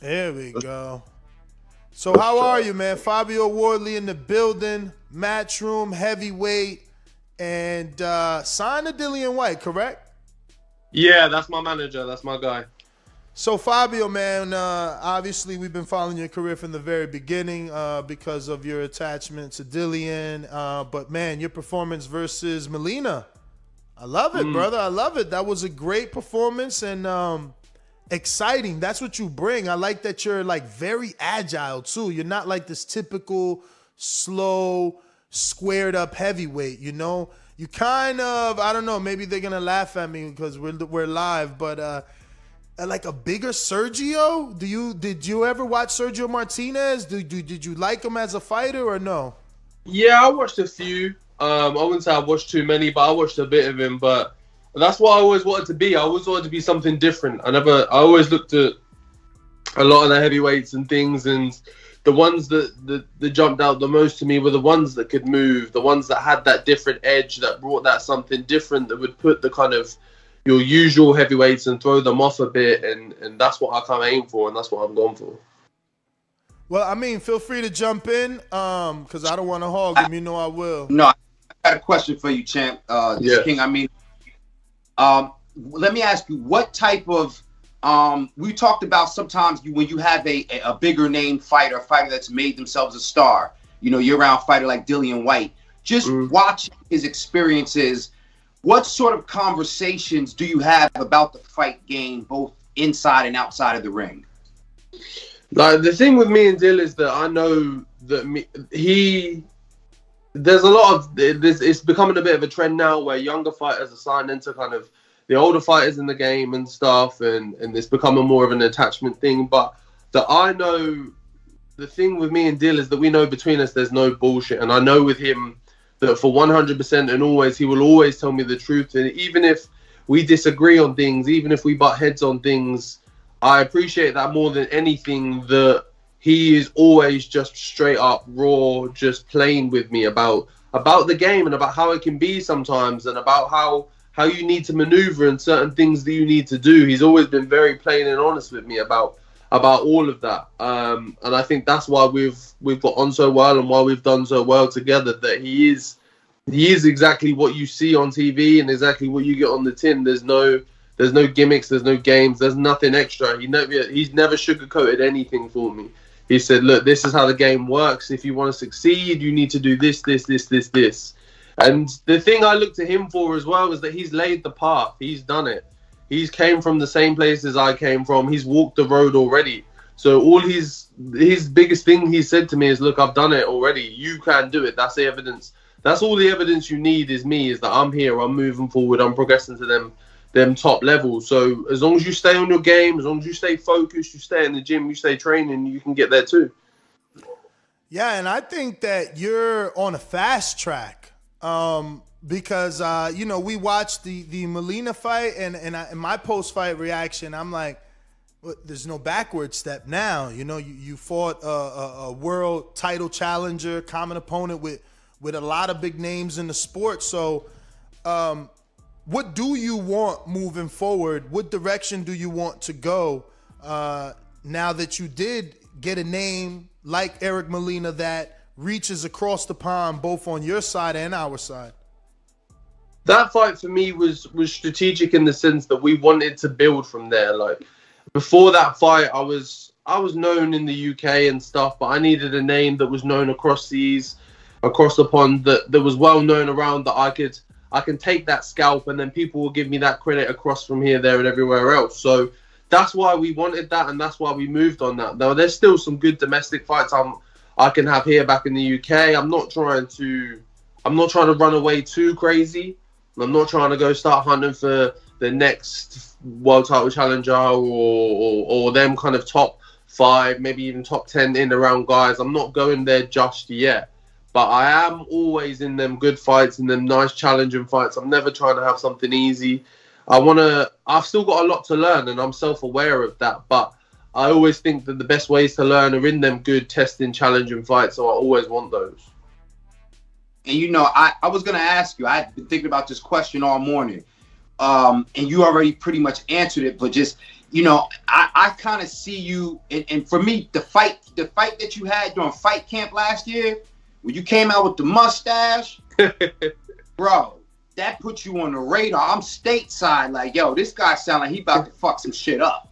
There we go. So how are you, man? Fabio Wardley in the building, Matchroom, heavyweight, and signed to Dillian Whyte, correct? Yeah, that's my manager. That's my guy. So Fabio, man, obviously we've been following your career from the very beginning because of your attachment to Dillian. But man, your performance versus Molina, I love it, brother. I love it. That was a great performance and exciting. That's what you bring. I like that you're like very agile too. You're not like this typical slow, squared up heavyweight. You know, you kind of, I don't know. Maybe they're gonna laugh at me because we're live, but. Like a bigger Sergio? Did you ever watch Sergio Martinez? Did you like him as a fighter or no? Yeah, I watched a few. I wouldn't say I watched too many, but I watched a bit of him. But that's what I always wanted to be. I always wanted to be something different. I always looked at a lot of the heavyweights and things, and the ones that jumped out the most to me were the ones that could move, the ones that had that different edge, that brought that something different, that would put the kind of your usual heavyweights and throw them off a bit, and that's what I kind of aim for, and that's what I'm going for. Well, I mean, feel free to jump in, because I don't want to hog him. You know I will. No, I got a question for you, champ. Yeah. King, I mean, let me ask you, what type of, we talked about sometimes when you have a bigger name fighter, a fighter that's made themselves a star, you know, year-round fighter like Dillian Whyte, just watching his experiences. What sort of conversations do you have about the fight game, both inside and outside of the ring? Like, the thing with me and Dill is that I know that there's a lot of this. It's becoming a bit of a trend now where younger fighters are signed into kind of the older fighters in the game and stuff, and it's becoming more of an attachment thing. But that I know, the thing with me and Dill is that we know between us there's no bullshit, and I know with him that for 100% and always, he will always tell me the truth. And even if we disagree on things, even if we butt heads on things, I appreciate that more than anything, that he is always just straight up raw, just playing with me about the game and about how it can be sometimes, and about how you need to maneuver and certain things that you need to do. He's always been very plain and honest with me about all of that. And I think that's why we've got on so well and why we've done so well together, that he is exactly what you see on TV and exactly what you get on the tin. There's no gimmicks, there's no games, there's nothing extra. He's never sugarcoated anything for me. He said, look, this is how the game works. If you want to succeed, you need to do this. And the thing I look to him for as well is that he's laid the path. He's done it. He's came from the same places I came from. He's walked the road already. So all his biggest thing he said to me is, look, I've done it already. You can do it. That's the evidence. That's all the evidence you need is me, is that I'm here, I'm moving forward, I'm progressing to them top levels. So as long as you stay on your game, as long as you stay focused, you stay in the gym, you stay training, you can get there too. Yeah, and I think that you're on a fast track. Because we watched the Molina fight, and in my post-fight reaction, I'm like, well, there's no backward step now. You know, you fought a world title challenger, common opponent with a lot of big names in the sport. So what do you want moving forward? What direction do you want to go now that you did get a name like Eric Molina that reaches across the pond, both on your side and our side? That fight for me was strategic in the sense that we wanted to build from there. Like, before that fight, I was known in the UK and stuff, but I needed a name that was known across seas, across the pond, that was well known around, that I can take that scalp and then people will give me that credit across from here, there, and everywhere else. So that's why we wanted that, and that's why we moved on that. Now, there's still some good domestic fights I can have here back in the UK. I'm not trying to run away too crazy. I'm not trying to go start hunting for the next world title challenger or them kind of top 5, maybe even top 10 in around guys. I'm not going there just yet. But I am always in them good fights, in them nice challenging fights. I'm never trying to have something easy. I've still got a lot to learn, and I'm self-aware of that. But I always think that the best ways to learn are in them good, testing, challenging fights. So I always want those. And I was going to ask you, I've been thinking about this question all morning. And you already pretty much answered it, but just you know, I kind of see you, and for me, the fight that you had during fight camp last year, when you came out with the mustache, bro, that put you on the radar. I'm stateside, like, yo, this guy sound like he about to fuck some shit up,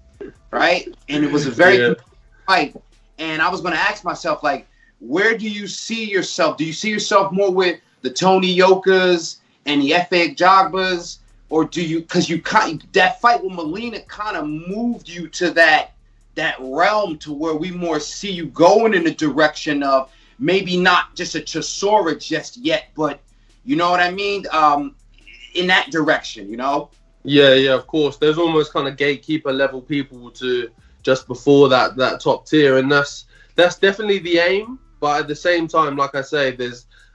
right? And it was a very competitive fight. And I was gonna ask myself, like, where do you see yourself? Do you see yourself more with the Tony Yokas and the F.A. Jogbas? Or do you, because that fight with Molina kind of moved you to that realm to where we more see you going in the direction of maybe not just a Chisora just yet, but you know what I mean? In that direction, you know? Yeah, of course. There's almost kind of gatekeeper level people to just before that top tier, and that's definitely the aim. But at the same time, like I say,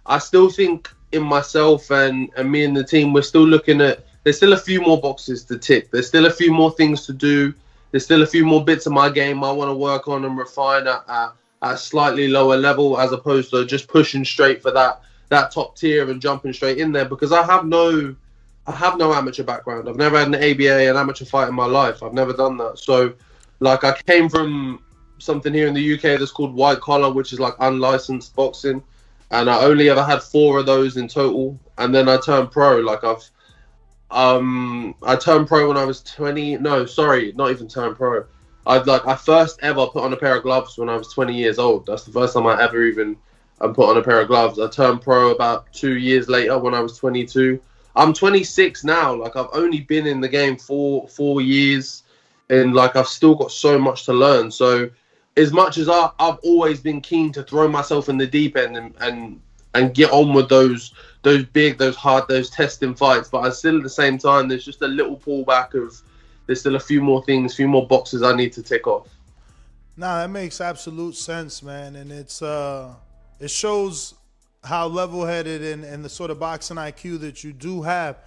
I still think in myself and me and the team, we're still looking at. There's still a few more boxes to tick. There's still a few more things to do. There's still a few more bits of my game I want to work on and refine at a slightly lower level, as opposed to just pushing straight for that top tier and jumping straight in there. Because I have no amateur background. I've never had an ABA, an amateur fight in my life. I've never done that. So, like, I came from something here in the UK that's called white collar, which is like unlicensed boxing, and I only ever had 4 of those in total. And then I turned pro. Like I turned pro when I was 20. No, sorry, not even turned pro. I first ever put on a pair of gloves when I was 20 years old. That's the first time I ever even put on a pair of gloves. I turned pro about 2 years later when I was 22. I'm 26 now. Like, I've only been in the game for 4 years, and like I've still got so much to learn. So, as much as I've always been keen to throw myself in the deep end and get on with those big, those hard, those testing fights, but I still at the same time, there's just a little pullback of there's still a few more things, few more boxes I need to tick off. Nah, that makes absolute sense, man, and it shows how level-headed and the sort of boxing IQ that you do have.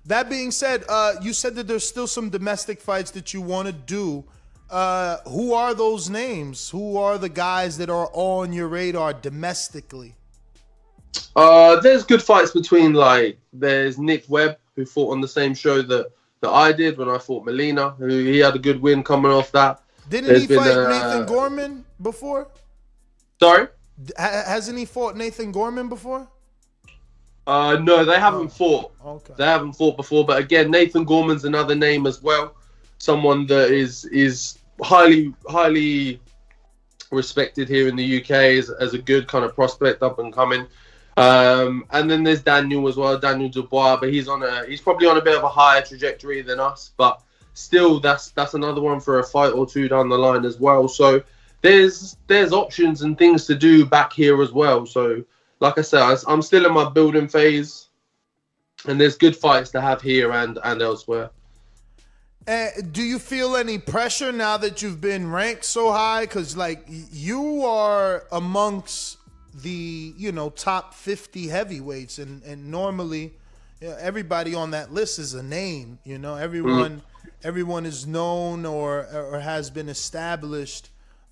That being said, you said that there's still some domestic fights that you want to do. Who are those names? Who are the guys that are on your radar domestically? There's good fights between, like, there's Nick Webb, who fought on the same show that I did when I fought Molina, who he had a good win coming off that. Didn't he fight Nathan Gorman before? Sorry? Hasn't he fought Nathan Gorman before? No, they haven't fought. Okay. They haven't fought before, but again, Nathan Gorman's another name as well. Someone that is highly respected here in the UK as a good kind of prospect up and coming. And then there's Daniel as well, Daniel Dubois, but he's probably on a bit of a higher trajectory than us, but still that's another one for a fight or two down the line as well. So there's options and things to do back here as well. So like I said, I'm still in my building phase, and there's good fights to have here and elsewhere. Do you feel any pressure now that you've been ranked so high? Because, like, you are amongst the, top 50 heavyweights, and normally everybody on that list is a name. Everyone is known or has been established.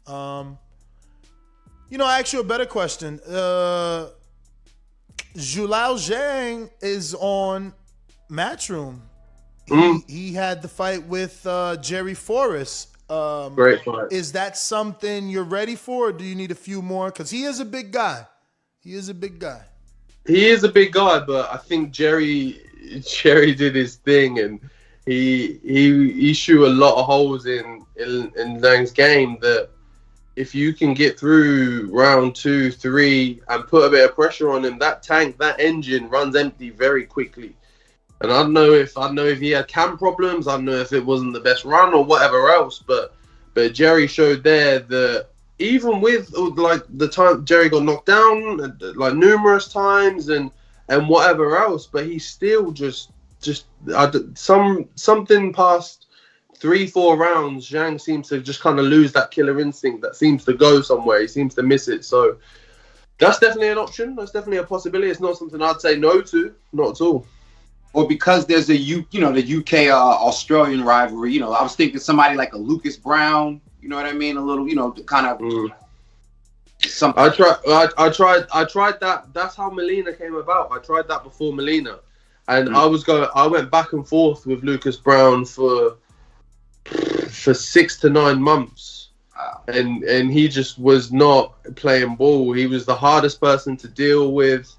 I ask you a better question. Zhilei Zhang is on Matchroom. He had the fight with Jerry Forrest. Great fight. Is that something you're ready for, or do you need a few more? Because he is a big guy. He is a big guy, but I think Jerry did his thing, and he shoot a lot of holes in Zhang's game that if you can get through round 2, 3 and put a bit of pressure on him, that engine runs empty very quickly. And I don't know if he had cam problems. I don't know if it wasn't the best run or whatever else. But Jerry showed there that even with like the time Jerry got knocked down like numerous times and whatever else, but he still just something past 3-4 rounds, Zhang seems to just kind of lose that killer instinct that seems to go somewhere. He seems to miss it. So that's definitely an option. That's definitely a possibility. It's not something I'd say no to. Not at all. Or because there's the UK Australian rivalry. I was thinking somebody like a Lucas Brown. You know what I mean? A little, kind of something. I tried that. That's how Molina came about. I tried that before Molina, and I went back and forth with Lucas Brown for for 6 to 9 months. And he just was not playing ball. He was the hardest person to deal with.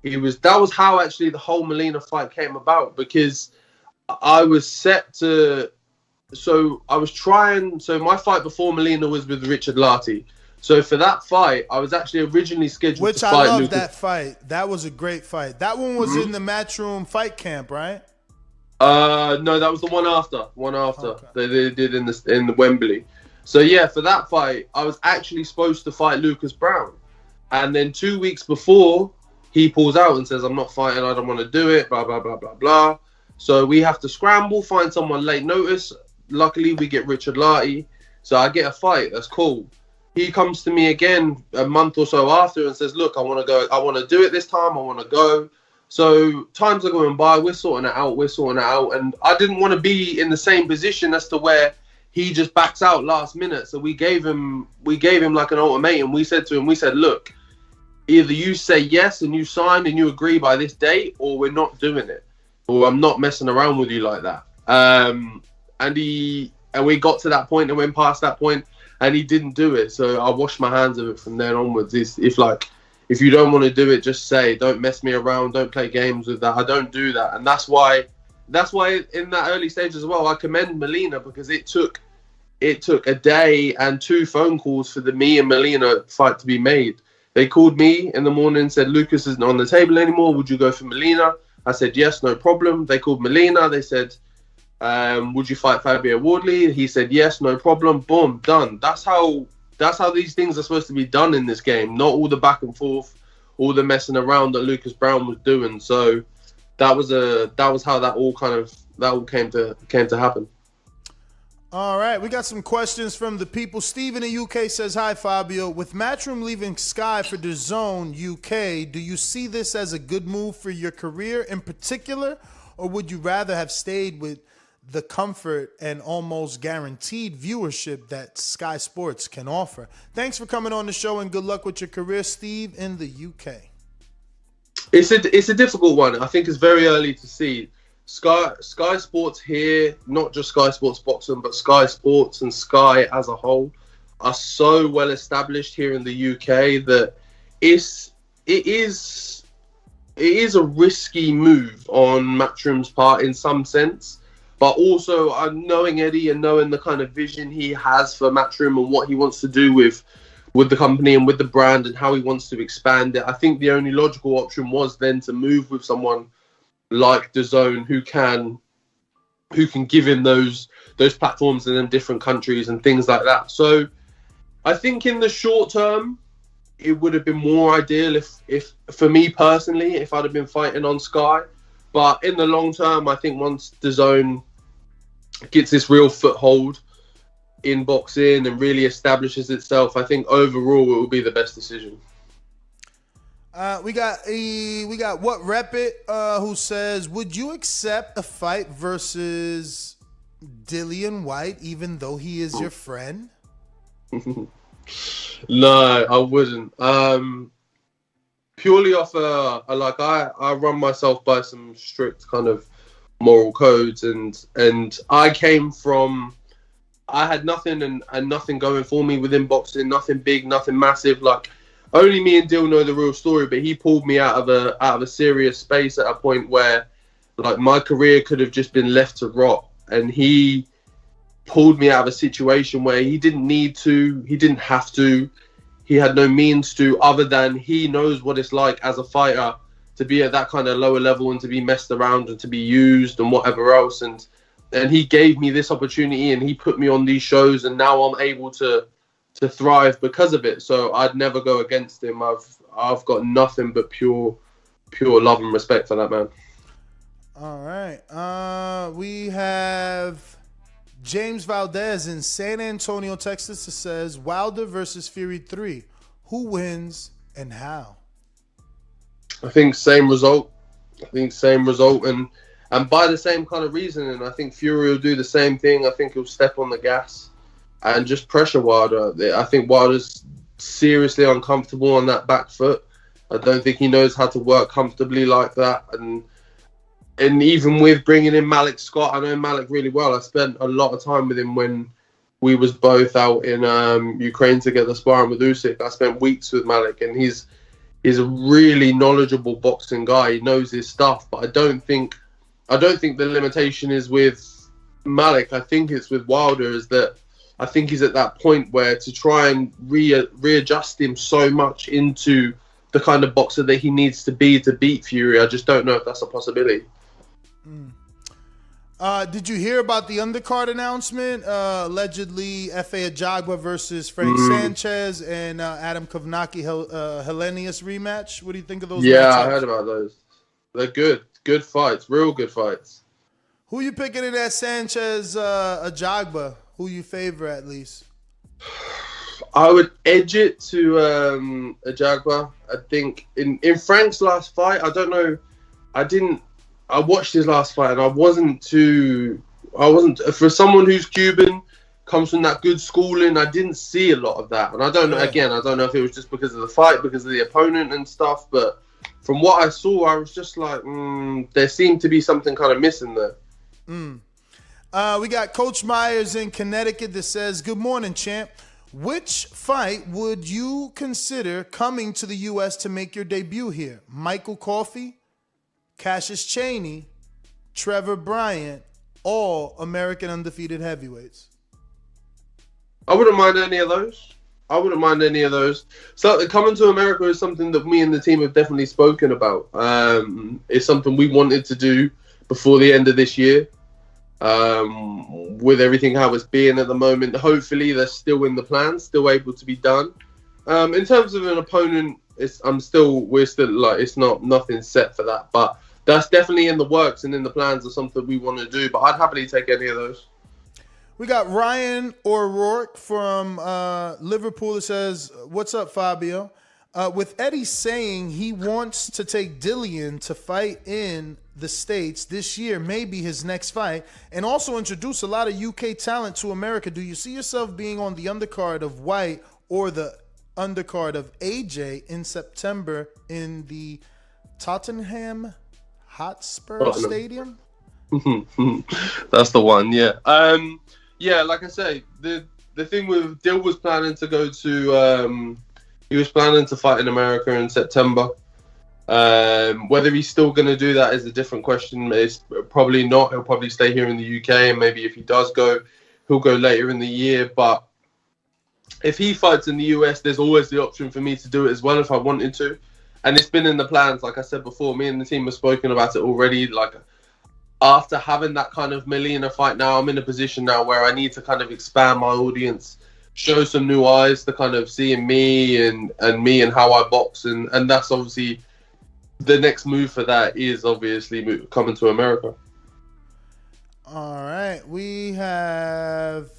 That was how actually the whole Molina fight came about, because I was set to. So my fight before Molina was with Richard Lartey. So for that fight, I was actually originally scheduled to fight Which I love Lucas. that fight. That was a great fight. That one was in the Matchroom fight camp, right? No, that was the one after. Okay. They did in the Wembley. So yeah, for that fight, I was actually supposed to fight Lucas Brown, and then 2 weeks before, he pulls out and says, "I'm not fighting. I don't want to do it." Blah blah blah blah blah. So we have to scramble, find someone late notice. Luckily, we get Richard Lartey, so I get a fight. That's cool. He comes to me again a month or so after and says, "Look, I want to go. I want to do it this time. I want to go." So times are going by. We're sorting it out. And I didn't want to be in the same position as to where he just backs out last minute. So we gave him like an ultimatum. We said to him, "Look, either you say yes and you sign and you agree by this date, or we're not doing it, or I'm not messing around with you like that." And we got to that point and went past that point, and he didn't do it. So I washed my hands of it from then onwards. If you don't want to do it, just say. Don't mess me around. Don't play games with that. I don't do that. And that's why in that early stage as well, I commend Molina, because it took a day and 2 phone calls for the me and Molina fight to be made. They called me in the morning and said, "Lucas isn't on the table anymore. Would you go for Molina?" I said, "Yes, no problem." They called Molina. They said, "Would you fight Fabio Wardley?" He said, "Yes, no problem." Boom, done. That's how these things are supposed to be done in this game. Not all the back and forth, all the messing around that Lucas Brown was doing. So that was how that all came to happen. All right, we got some questions from the people. Steve in the UK says, "Hi, Fabio. With Matchroom leaving Sky for DAZN UK, do you see this as a good move for your career in particular, or would you rather have stayed with the comfort and almost guaranteed viewership that Sky Sports can offer?" Thanks for coming on the show, and good luck with your career, Steve in the UK. It's a difficult one. I think it's very early to see. Sky Sports here, not just Sky Sports Boxing, but Sky Sports and Sky as a whole, are so well established here in the UK that it is a risky move on Matchroom's part in some sense. But also, knowing Eddie and knowing the kind of vision he has for Matchroom and what he wants to do with the company and with the brand and how he wants to expand it, I think the only logical option was then to move with someone like DAZN who can give him those platforms in different countries and things like that. So I think in the short term, it would have been more ideal if for me personally, if I'd have been fighting on Sky. But in the long term, I think once DAZN gets this real foothold in boxing and really establishes itself, I think overall it will be the best decision. We got What Rep It, who says, "Would you accept a fight versus Dillian Whyte even though he is your friend?" No, I wouldn't. Purely off I run myself by some strict kind of moral codes, and I had nothing and nothing going for me within boxing, nothing big, nothing massive. Like, only me and Dill know the real story, but he pulled me out of a serious space at a point where, like, my career could have just been left to rot, and he pulled me out of a situation where he didn't need to, he didn't have to, he had no means to, other than he knows what it's like as a fighter to be at that kind of lower level and to be messed around and to be used and whatever else. And he gave me this opportunity and he put me on these shows, and now I'm able to thrive because of it. So I'd never go against him. I've got nothing but pure love and respect for that man. All right. We have James Valdez in San Antonio, Texas, that says, "Wilder versus Fury 3. Who wins and how?" I think same result. And by the same kind of reasoning. I think Fury will do the same thing. I think he'll step on the gas and just pressure Wilder. I think Wilder's seriously uncomfortable on that back foot. I don't think he knows how to work comfortably like that. And even with bringing in Malik Scott, I know Malik really well. I spent a lot of time with him when we was both out in Ukraine together sparring with Usyk. I spent weeks with Malik, and he's a really knowledgeable boxing guy. He knows his stuff, but I don't think the limitation is with Malik. I think it's with Wilder. Is that I think he's at that point where to try and readjust him so much into the kind of boxer that he needs to be to beat Fury. I just don't know if that's a possibility. Did you hear about the undercard announcement? Allegedly, Efe Ajagba versus Frank Sanchez and Adam Kovnacki Helenius rematch. What do you think of those? Yeah, matchups? I heard about those. They're good fights, real good fights. Who you picking in that Sanchez Ajagba? Who you favor at least? I would edge it to Ajagba. I think in Frank's last fight, I don't know. I watched his last fight, and I wasn't for someone who's Cuban, comes from that good schooling. I didn't see a lot of that, and I don't know. Again, I don't know if it was just because of the fight, because of the opponent and stuff. But from what I saw, I was just like, there seemed to be something kind of missing there. We got Coach Myers in Connecticut that says, "Good morning, champ. Which fight would you consider coming to the U.S. to make your debut here? Michael Coffey, Cassius Chaney, Trevor Bryant, all American undefeated heavyweights?" I wouldn't mind any of those. So coming to America is something that me and the team have definitely spoken about. It's something we wanted to do before the end of this year. With everything how it's being at the moment, hopefully they're still in the plan, still able to be done. In terms of an opponent, we're still like, it's nothing set for that, but that's definitely in the works and in the plans of something we want to do. But I'd happily take any of those. We got Ryan O'Rourke from Liverpool that says, "What's up, Fabio? With Eddie saying he wants to take Dillian to fight in the States this year, maybe his next fight, and also introduce a lot of UK talent to America, do you see yourself being on the undercard of White or the undercard of AJ in September in the Tottenham Hotspur Stadium?" That's the one, yeah. Yeah, like I say, the thing with Dill was planning to go to, he was planning to fight in America in September. Whether he's still going to do that is a different question. It's probably not. He'll probably stay here in the UK, and maybe if he does go, he'll go later in the year. But if he fights in the US, there's always the option for me to do it as well if I wanted to. And it's been in the plans, like I said before. Me and the team have spoken about it already. Like, after having that kind of Melina fight now, I'm in a position now where I need to kind of expand my audience, show some new eyes to kind of seeing me and how I box. And that's obviously the next move for that is obviously coming to America. All right. We have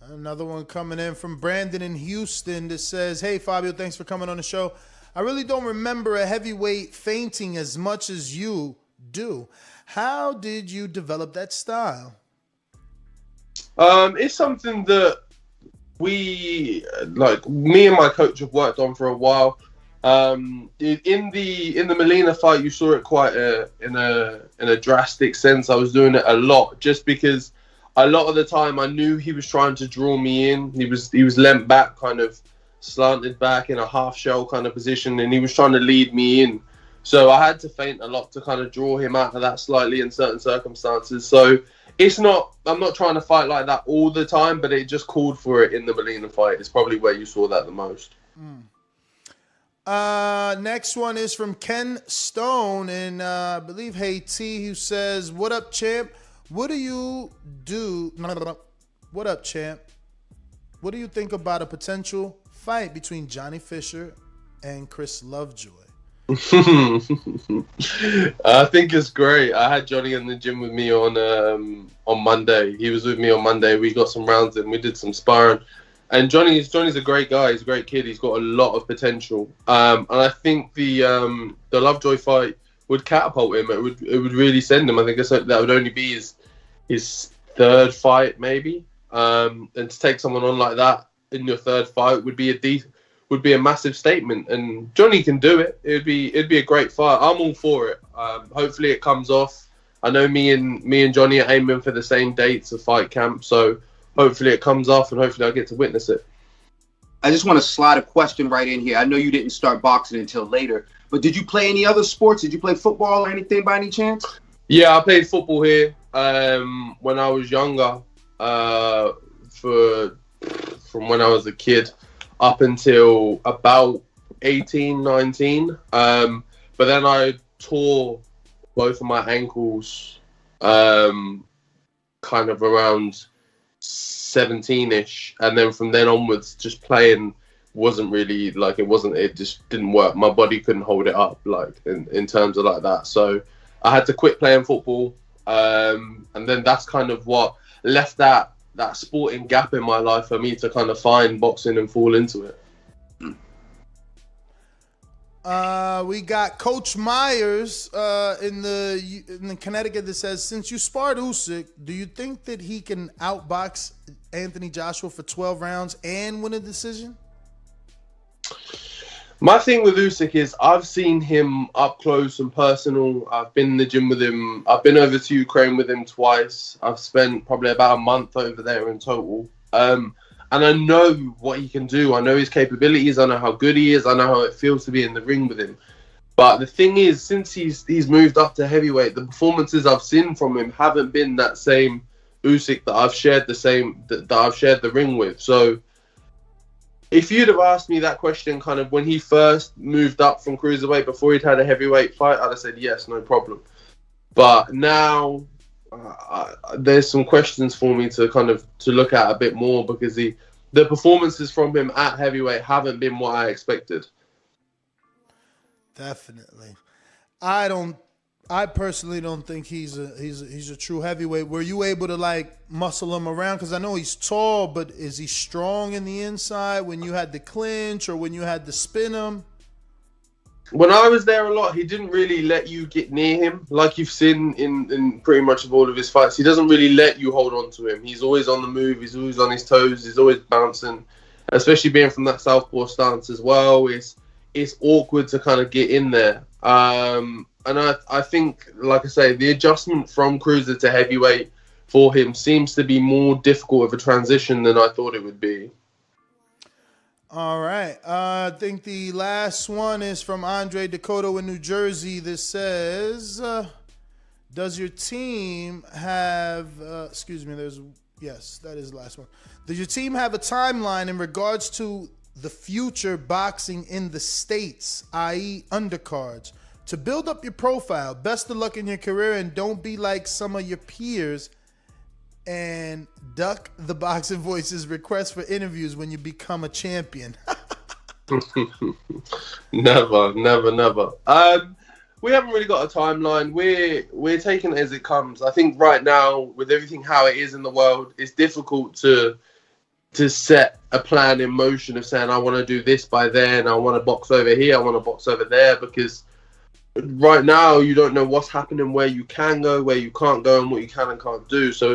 another one coming in from Brandon in Houston that says, "Hey, Fabio, thanks for coming on the show. I really don't remember a heavyweight fainting as much as you do. How did you develop that style?" It's something that me and my coach have worked on for a while. In the Melina fight, you saw it quite in a drastic sense. I was doing it a lot just because a lot of the time I knew he was trying to draw me in. He was leant back, kind of slanted back in a half shell kind of position, and he was trying to lead me in. So I had to feint a lot to kind of draw him out of that slightly in certain circumstances. So I'm not trying to fight like that all the time, but it just called for it in the Melina fight. It's probably where you saw that the most. Next one is from Ken Stone in, I believe, Haiti, who says, "What up, champ? What do you do? What up, champ? What do you think about a potential fight between Johnny Fisher and Chris Lovejoy?" I think it's great. I had Johnny in the gym with me on Monday. He was with me on Monday. We got some rounds in. We did some sparring. And Johnny's a great guy. He's a great kid. He's got a lot of potential. And I think the Lovejoy fight would catapult him. It would really send him. I think that would only be his third fight, maybe. And to take someone on like that in your third fight would be a massive statement. And Johnny can do it. It'd be a great fight. I'm all for it. Hopefully it comes off. I know me and Johnny are aiming for the same dates of fight camp, so hopefully it comes off, and hopefully I get to witness it. I just want to slide a question right in here. I know you didn't start boxing until later, but did you play any other sports? Did you play football or anything by any chance? Yeah, I played football here when I was younger, from when I was a kid up until about 18, 19. But then I tore both of my ankles kind of around 17-ish, and then from then onwards, just playing wasn't really like it just didn't work. My body couldn't hold it up, like in terms of like that. So I had to quit playing football, and then that's kind of what left that sporting gap in my life for me to kind of find boxing and fall into it. We got Coach Myers in the Connecticut that says, since you sparred Usyk, do you think that he can outbox Anthony Joshua for 12 rounds and win a decision? My thing with Usyk is I've seen him up close and personal. I've been in the gym with him. I've been over to Ukraine with him twice. I've spent probably about a month over there in total. And I know what he can do. I know his capabilities. I know how good he is. I know how it feels to be in the ring with him. But the thing is, since he's moved up to heavyweight, the performances I've seen from him haven't been that same Usyk that I've shared the ring with. So if you'd have asked me that question kind of when he first moved up from cruiserweight before he'd had a heavyweight fight, I'd have said yes, no problem. But now there's some questions for me to look at a bit more, because the performances from him at heavyweight haven't been what I expected. Definitely. I personally don't think he's a true heavyweight. Were you able to like muscle him around? Because I know he's tall, but is he strong in the inside when you had to clinch or when you had to spin him? When I was there a lot, he didn't really let you get near him. Like you've seen in pretty much of all of his fights, he doesn't really let you hold on to him. He's always on the move. He's always on his toes. He's always bouncing, especially being from that southpaw stance as well. It's awkward to kind of get in there. And I think, like I say, the adjustment from cruiser to heavyweight for him seems to be more difficult of a transition than I thought it would be. All right. I think the last one is from Andre Dakota in New Jersey. This says, does your team have, yes, that is the last one. Does your team have a timeline in regards to the future boxing in the States, i.e. undercards, to build up your profile? Best of luck in your career, and don't be like some of your peers and duck the Boxing Voice's request for interviews when you become a champion. Never. We haven't really got a timeline. We're taking it as it comes. I think right now, with everything how it is in the world, it's difficult to set a plan in motion of saying, I want to do this by then, I want to box over here, I want to box over there, because right now you don't know what's happening, where you can go, where you can't go, and what you can and can't do. So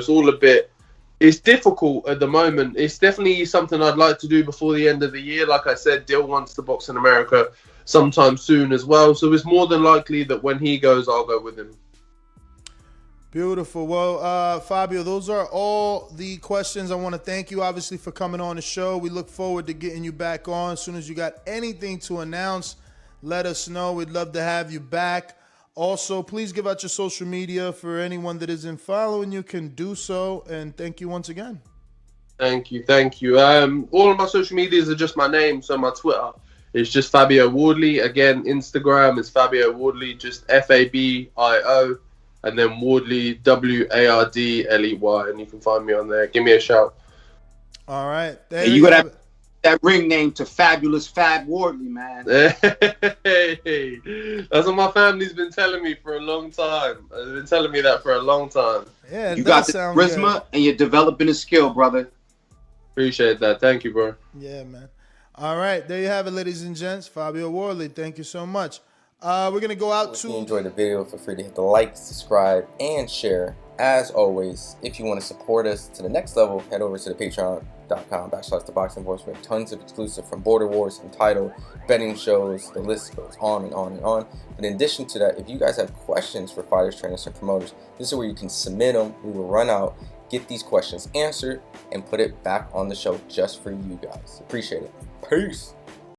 it's difficult at the moment. It's definitely something I'd like to do before the end of the year. Like I said, Dill wants to box in America sometime soon as well. So it's more than likely that when he goes, I'll go with him. Beautiful. Well, Fabio, those are all the questions. I want to thank you, obviously, for coming on the show. We look forward to getting you back on. As soon as you got anything to announce, let us know. We'd love to have you back. Also, please give out your social media for anyone that isn't following you can do so. And thank you once again. Thank you. All of my social medias are just my name. So my Twitter is just Fabio Wardley. Again, Instagram is Fabio Wardley, just FABIO. And then Wardley, WARDLEY. And you can find me on there. Give me a shout. All right. Hey, you got that ring name to Fabulous Fab Wardley, man. Hey, that's what my family's been telling me for a long time. They've been telling me that for a long time. Yeah, you got the charisma good. And you're developing a skill, brother. Appreciate that. Thank you, bro. Yeah, man. All right, there you have it, ladies and gents. Fabio Wardley, thank you so much. We're going to go out to... If you enjoyed the video, feel free to hit the like, subscribe, and share. As always, if you want to support us to the next level, head over to the patreon.com/ThaBoxingVoice. We have tons of exclusive from Border Wars, Entitled, betting shows, the list goes on and on and on. But in addition to that, if you guys have questions for fighters, trainers, and promoters, this is where you can submit them. We will run out get these questions answered and put it back on the show just for you guys. Appreciate it. Peace.